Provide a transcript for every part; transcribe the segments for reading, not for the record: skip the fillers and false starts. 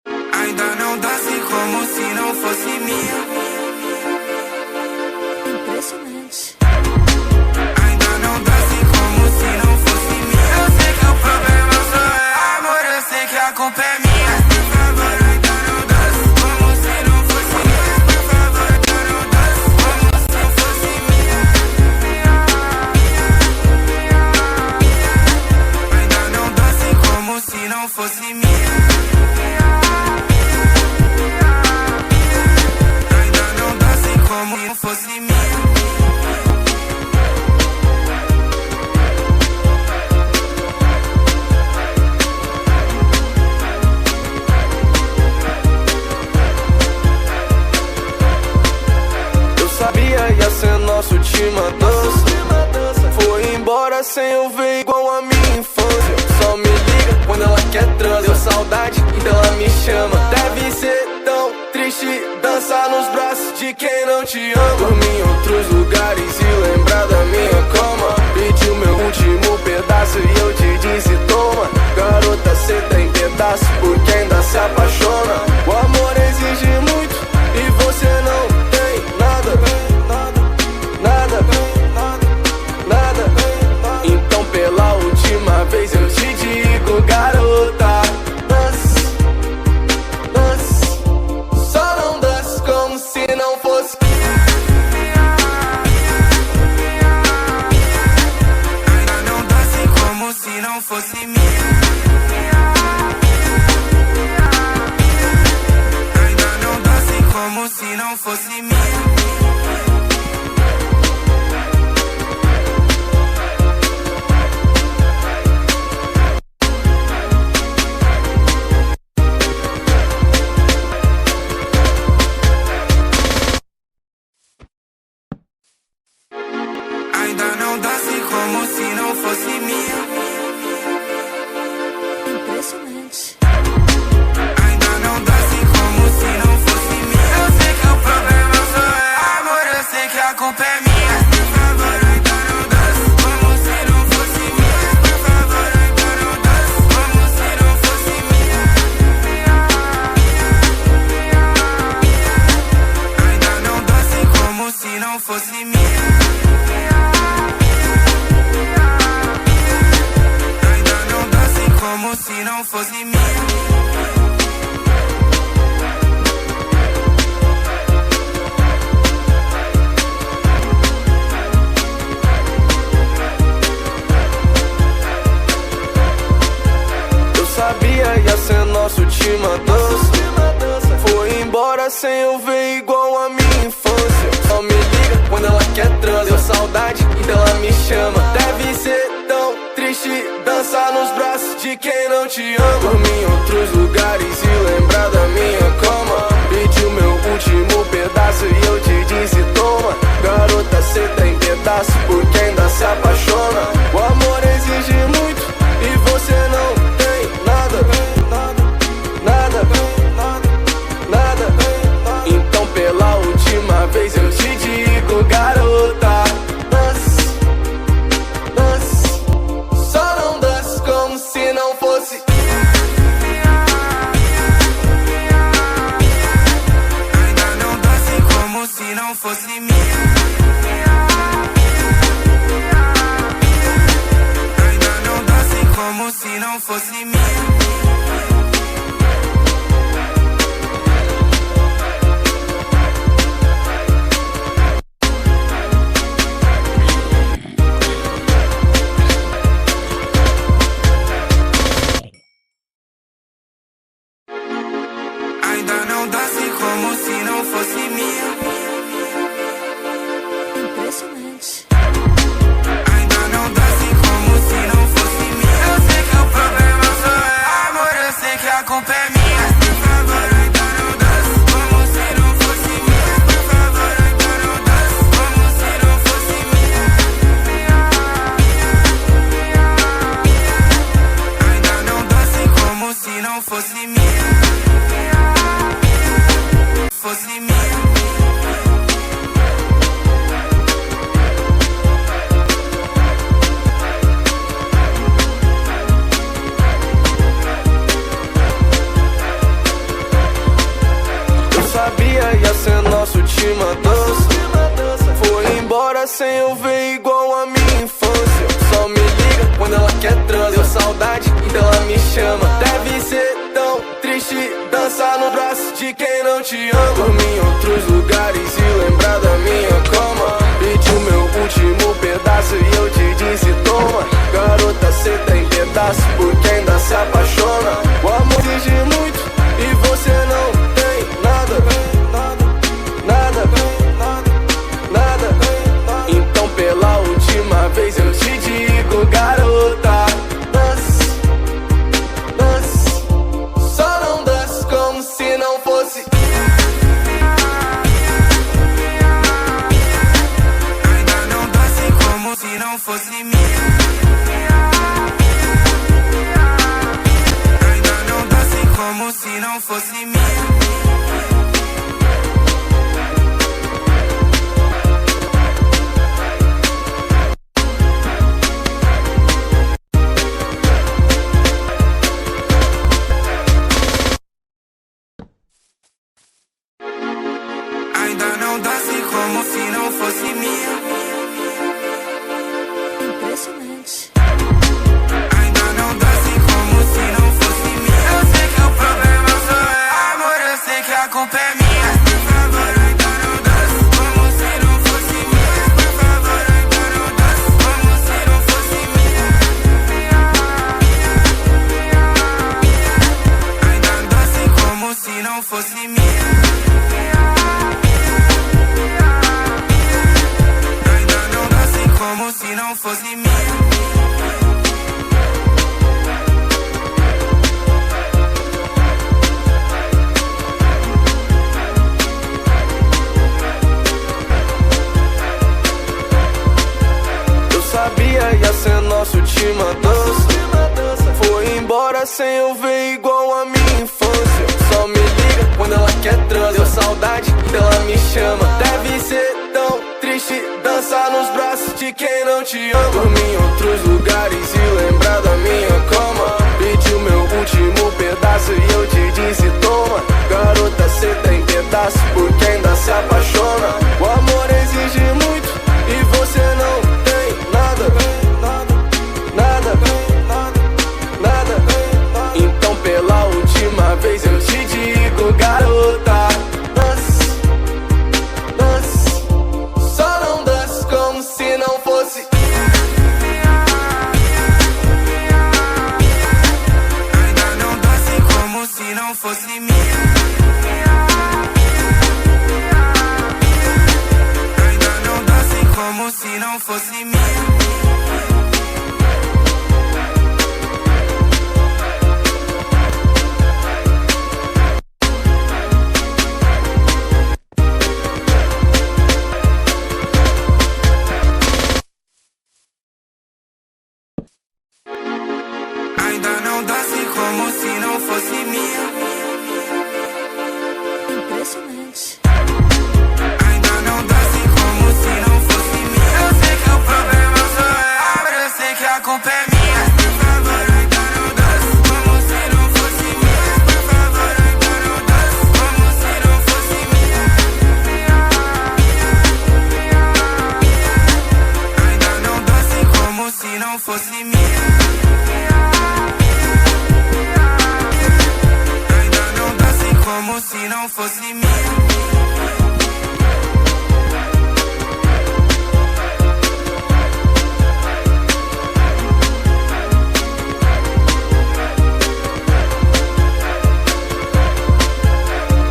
Ainda não danço como se não fosse minha. Impressionante. Ainda não danço como se não fosse minha. Eu sei que o problema sou eu, amor, eu sei que a culpa é minha. Por favor, ainda não danço como se não fosse minha. Por favor, ainda não danço como se não fosse minha. Ainda não danço como se não fosse minha. sem eu ver igual a minha infância. Só me liga quando ela quer trans. Deu saudade, então ela me chama. Deve ser tão triste dançar nos braços de quem não te ama. Dormir em outros lugares e lembrar da minha cama. Pedi o meu último pedaço e eu te disse toma. Garota, cê tá em pedaço porque ainda se apaixona. O amor exige muito e você não tem nada. Nada. Então pela última vez eu te digo, garota, dance. Só não dance como se não fosse. Ainda não dance como se não fosse minha. Ainda não dance como se não fosse minha. Ainda não dance como se não fosse minha. Impressionante. Ainda não dance como se não fosse minha. Eu sei que o problema sou eu, amor, eu sei que a culpa é minha. Por favor, ainda não dance como se não fosse minha. Por favor, ainda não dance como se não fosse minha. Ainda não dance como se não fosse minha. Como se não fosse minha. Eu sabia ia ser nossa última dança. Foi embora sem eu ver igual a minha infância. Só me liga quando ela quer trans. Deu saudade, então ela me chama. Deve ser tão triste dançar nos braços de quem não te ama. Dormir em outros lugares e lembrar da minha cama. Pedi o meu último pedaço e eu te disse toma. Garota, cê tá em pedaço porque ainda se apaixona. O amor exige muito e você não tem nada. Então pela última vez eu te digo, garota, dance. Só não dance como se não fosse. Ainda não dance como se não fosse minha. Ainda não dance como se não fosse minha. Ainda não dance como se não fosse minha. Impressionante. Ainda não dance como se não fosse minha. Eu sei que o problema sou eu, amor, eu sei que a culpa é minha. Por favor, ainda não dance como se não fosse minha. Por favor, ainda não dance como se não fosse minha. Ainda não dance como se não fosse minha. Fosse minha. Eu sabia ia ser nossa última dança. Foi embora sem eu ver igual a minha infância. Só me liga quando ela quer trans. Deu saudade, então ela me chama. Deve ser tão triste dançar no braço de quem não te ama. Dormir em outros lugares e lembrar da minha cama. Pedi o meu último pedaço e eu te disse toma. Garota, cê tá em pedaço porque ainda se apaixona. O amor exige muito e você não tem nada. Então pela última vez eu te digo, garota, dance. Só não dance como se não fosse. Ainda não dance como se não fosse minha. fosse minha. Ainda não danço como se não fosse minha. Impressionante. Ainda não danço como se não fosse minha. Eu sei que o problema sou eu. Amor, eu sei que a culpa é minha. Por favor, ainda não danço como se não fosse minha. Por favor, ainda não danço como se não fosse minha. Ainda danço como se não fosse minha. Como se não fosse minha. Eu sabia ia ser nossa última dança. Foi embora sem eu ver igual a minha infância. Só me liga quando ela quer transa. Deu saudade, ela me chama. Deve ser tão triste dançar nos braços de quem não te ama. Dormir em outros lugares e lembrar da minha cama. Pedi o meu último pedaço e eu te disse toma. Garota, cê tem pedaço porque ainda se apaixona. O amor exige muito e você não tem nada. Nada, nada. Então pela última vez eu te digo, garota, se não fosse. Ainda não danço como se não fosse minha. Ainda não danço como se não fosse minha. Ainda não danço como se não fosse minha. Impressionante. Ainda não danço como se não fosse minha. Eu sei que o problema sou eu. Amor, eu sei que a culpa é minha. Por favor, ainda não danço como se não fosse minha. Por favor, ainda não danço como se não fosse minha. Ainda não danço como se não fosse minha. Como se não fosse minha.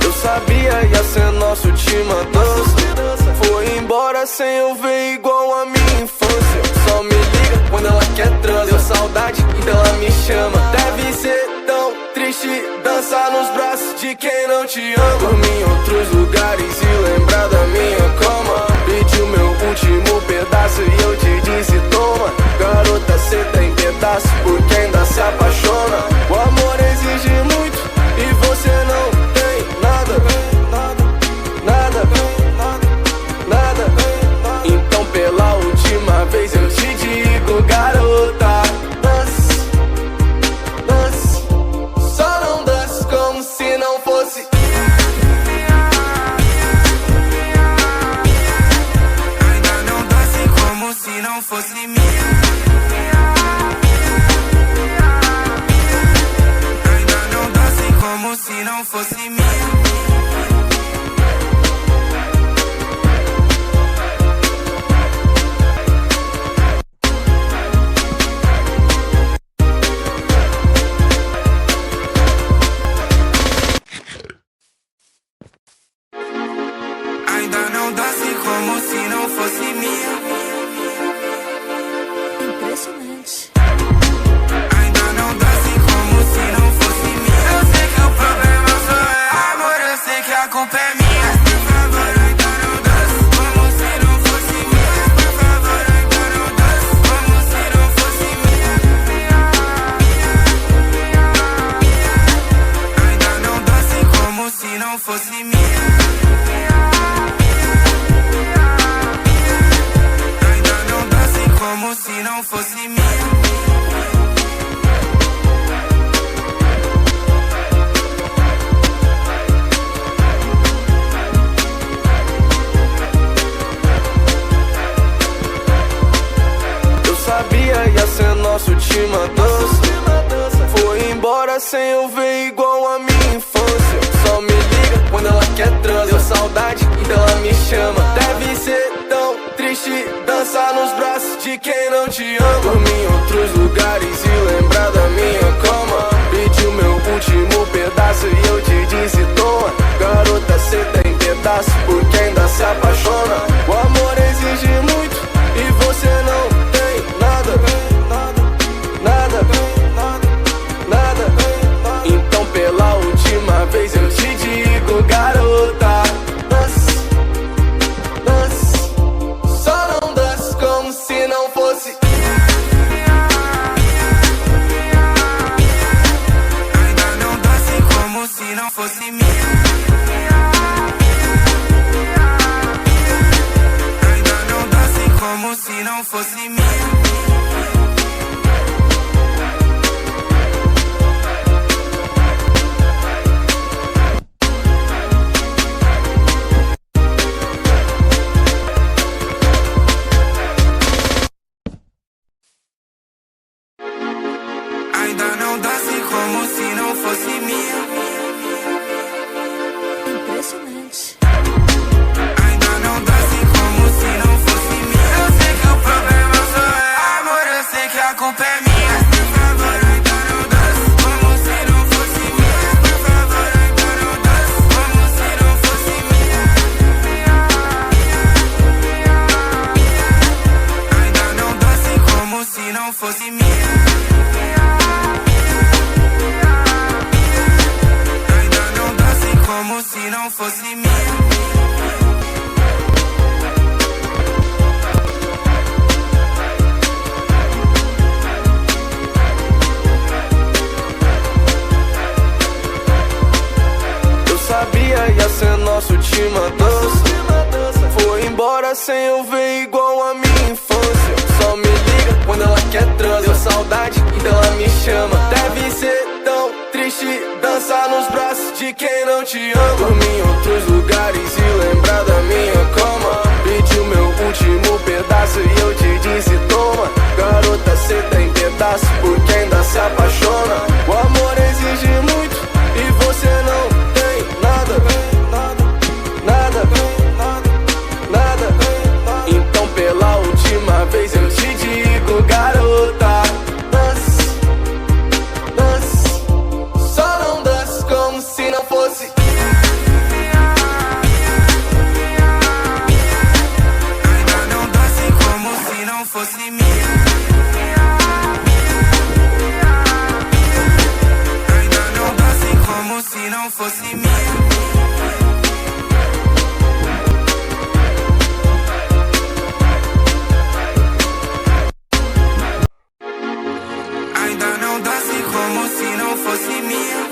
Eu sabia ia ser nossa última dança. Foi embora sem eu ver igual a minha infância. Só me liga quando ela quer transa. Deu saudade, ela me chama. Deve ser tão triste dançar nos braços de quem não te ama. Dormir em outros lugares e lembrar da minha cama. Pedi o meu último pedaço e eu te disse toma. Garota, cê tem pedaço porque ainda se apaixona. O amor exige muito e você não tem nada. Nada. Então pela última vez eu te digo, garota, só não dance como se não fosse. Ainda não danço como se não fosse minha. Ainda não danço como se não fosse minha. Ainda não danço como se não fosse minha. Impressionante. Ainda não danço como se não fosse minha. Eu sei que o problema sou eu. Amor, eu sei que a culpa é minha. Por favor, ainda não danço como se não fosse minha. Por favor, ainda não danço como se não fosse minha. Ainda não danço fosse minha. Ainda não dance como se não fosse minha. Sabia ia ser nosso time a dança. Foi embora sem eu ver igual a minha infância. Só me liga quando ela quer trans. Deu saudade, então ela me chama. Deve ser tão triste dançar nos braços de quem não te ama. Dormir em outros lugares e lembrar da minha cama. Pedi o meu último pedaço e eu te disse toma. Garota, cê tem pedaço porque ainda se apaixona. O amor exige muito e você não nada, então pela última vez eu te digo, garota, dance, só não dance como se não fosse. Ainda não dance como se não fosse minha. Ainda não dance como se não fosse minha. Ainda não dance como se não fosse minha. Impressionante. Ainda não dance como se não fosse minha. Eu sei que o problema sou eu. Amor, eu sei que a culpa é minha. Por favor, ainda não dance como se não fosse minha. Por favor, ainda não dance como se não fosse minha. Ainda não dance como se não fosse minha. Como se não fosse minha. Eu sabia ia ser nosso time a dança. Foi embora sem eu ver igual a minha infância. Só me liga quando ela quer trans. Deu saudade, então ela me chama. Deve ser tão triste dançar nos braços de quem não te ama. Dormir em outros lugares e lembrar da minha cama. Pedi o meu último pedaço e eu te disse toma. Garota, cê tem pedaço porque ainda se apaixona. O amor exige muito e você não tem nada. Então pela última vez eu te digo, garota, dance, só não dance como se não fosse. Ainda não dance como se não fosse minha. Ainda não dance como se não fosse minha. Ainda não dance como se não fosse minha.